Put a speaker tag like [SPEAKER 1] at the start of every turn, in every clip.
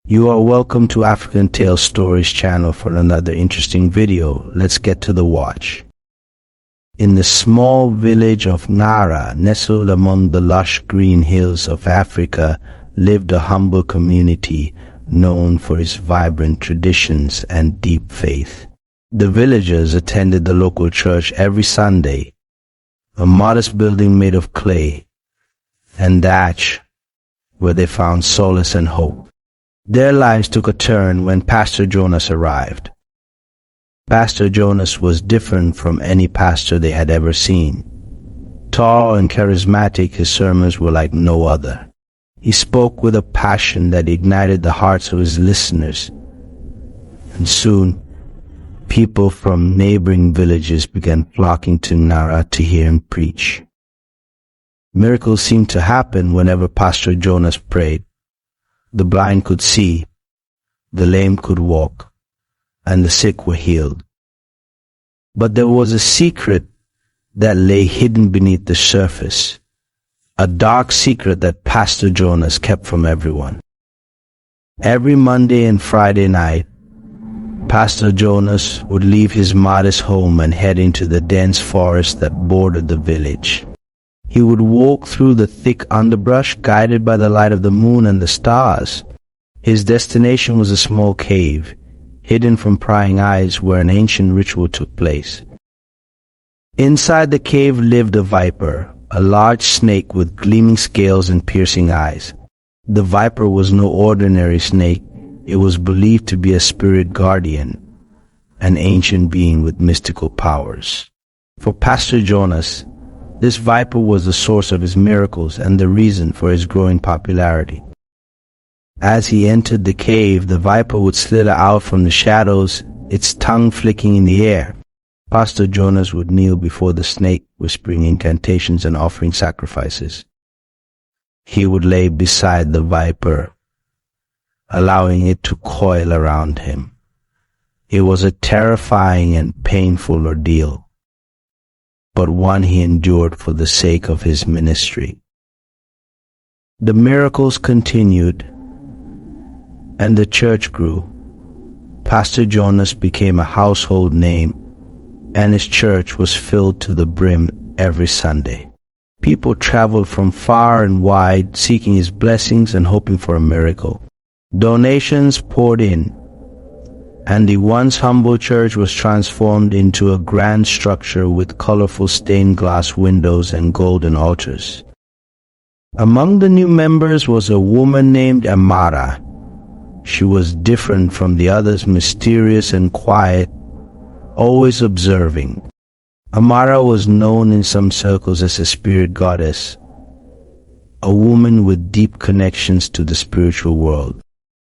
[SPEAKER 1] You are welcome to African Tales Stories channel for another interesting video. Let's get to the watch. In the small village of Nara, nestled among the lush green hills of Africa, lived a humble community known for its vibrant traditions and deep faith. The villagers attended the local church every Sunday, a modest building made of clay and thatch where they found solace and hope. Their lives took a turn when Pastor Jonas arrived. Pastor Jonas was different from any pastor they had ever seen. Tall and charismatic, his sermons were like no other. He spoke with a passion that ignited the hearts of his listeners, and soon people from neighboring villages began flocking to Nara to hear him preach. Miracles seemed to happen whenever Pastor Jonas prayed. The blind could see, the lame could walk, and the sick were healed. But there was a secret that lay hidden beneath the surface, a dark secret that Pastor Jonas kept from everyone. Every Monday and Friday night, Pastor Jonas would leave his modest home and head into the dense forest that bordered the village. He would walk through the thick underbrush, guided by the light of the moon and the stars. His destination was a small cave, hidden from prying eyes, where an ancient ritual took place. Inside the cave lived a viper, a large snake with gleaming scales and piercing eyes. The viper was no ordinary snake. It was believed to be a spirit guardian, an ancient being with mystical powers. For Pastor Jonas, this viper was the source of his miracles and the reason for his growing popularity. As he entered the cave, the viper would slither out from the shadows, its tongue flicking in the air. Pastor Jonas would kneel before the snake, whispering incantations and offering sacrifices. He would lay beside the viper, allowing it to coil around him. It was a terrifying and painful ordeal, but one he endured for the sake of his ministry. The miracles continued, and the church grew. Pastor Jonas became a household name, and his church was filled to the brim every Sunday. People traveled from far and wide, seeking his blessings and hoping for a miracle. Donations poured in, and the once humble church was transformed into a grand structure with colorful stained glass windows and golden altars. Among the new members was a woman named Amara. She was different from the others, mysterious and quiet, always observing. Amara was known in some circles as a spirit goddess, a woman with deep connections to the spiritual world.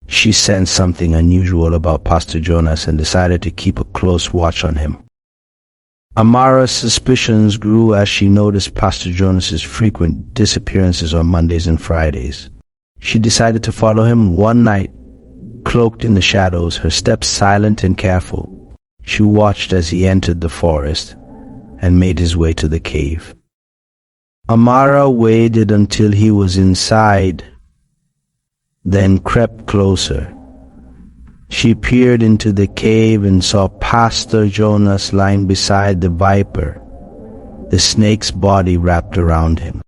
[SPEAKER 1] She sensed something unusual about Pastor Jonas and decided to keep a close watch on him. Amara's suspicions grew as she noticed Pastor Jonas's frequent disappearances on Mondays and Fridays. She decided to follow him one night, cloaked in the shadows, her steps silent and careful. She watched as he entered the forest and made his way to the cave. Amara waited until he was inside, then crept closer. She peered into the cave and saw Pastor Jonas lying beside the viper, the snake's body wrapped around him.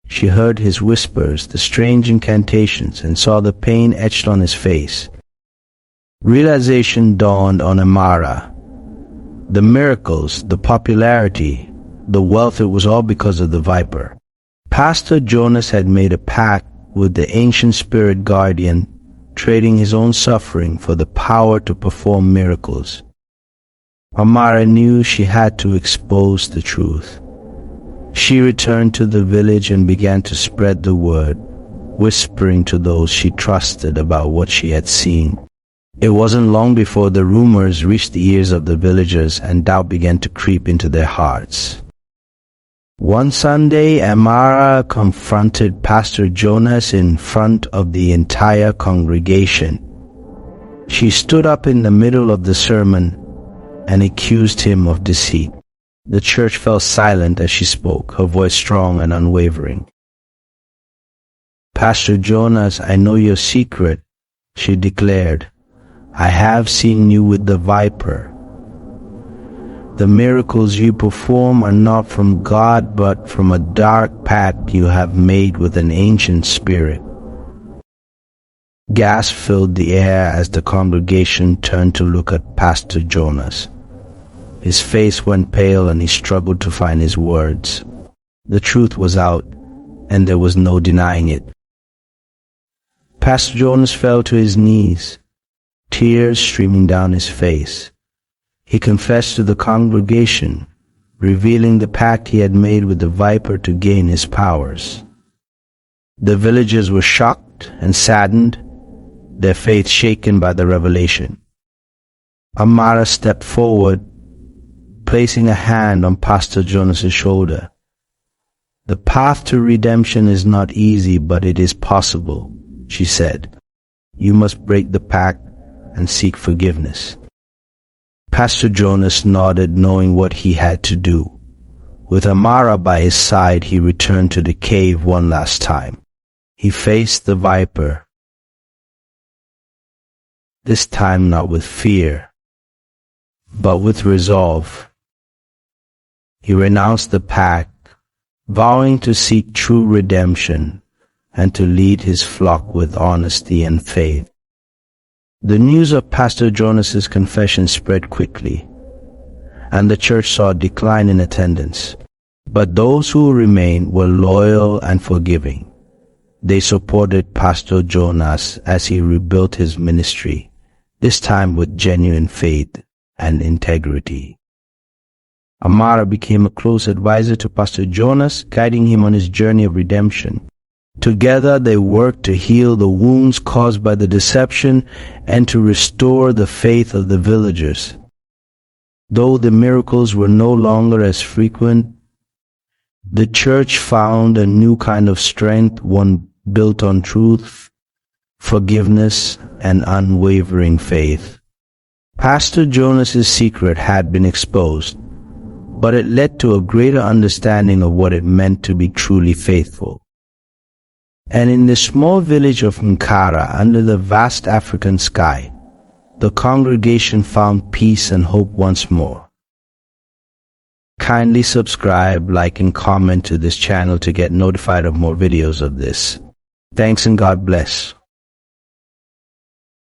[SPEAKER 1] She heard his whispers, the strange incantations, and saw the pain etched on his face. Realization dawned on Amara. The miracles, the popularity, the wealth, it was all because of the viper. Pastor Jonas had made a pact with the ancient spirit guardian, trading his own suffering for the power to perform miracles. Amara knew she had to expose the truth. She returned to the village and began to spread the word, whispering to those she trusted about what she had seen. It wasn't long before the rumors reached the ears of the villagers and doubt began to creep into their hearts. One Sunday, Amara confronted Pastor Jonas in front of the entire congregation. She stood up in the middle of the sermon and accused him of deceit. The church fell silent as she spoke, her voice strong and unwavering. Pastor Jonas, I know your secret. She declared, "I have seen you with the viper. The miracles you perform are not from God, but from a dark pact you have made with an ancient spirit." Gasp filled the air as the congregation turned to look at Pastor Jonas. His face went pale and he struggled to find his words. The truth was out, and there was no denying it. Pastor Jonas fell to his knees, tears streaming down his face. He confessed to the congregation, revealing the pact he had made with the viper to gain his powers. The villagers were shocked and saddened, their faith shaken by the revelation. Amara stepped forward, placing a hand on Pastor Jonas's shoulder. "The path to redemption is not easy, but it is possible," she said. "You must break the pact and seek forgiveness." Pastor Jonas nodded, knowing what he had to do. With Amara by his side, he returned to the cave one last time. He faced the viper, this time not with fear, but with resolve. He renounced the pact, vowing to seek true redemption and to lead his flock with honesty and faith. The news of Pastor Jonas's confession spread quickly, and the church saw a decline in attendance. But those who remained were loyal and forgiving. They supported Pastor Jonas as he rebuilt his ministry, this time with genuine faith and integrity. Amara became a close advisor to Pastor Jonas, guiding him on his journey of redemption. Together they worked to heal the wounds caused by the deception and to restore the faith of the villagers. Though the miracles were no longer as frequent, the church found a new kind of strength, one built on truth, forgiveness, and unwavering faith. Pastor Jonas's secret had been exposed, but it led to a greater understanding of what it meant to be truly faithful. And in the small village of Nara, under the vast African sky, the congregation found peace and hope once more. Kindly subscribe, like, and comment to this channel to get notified of more videos of this. Thanks and God bless.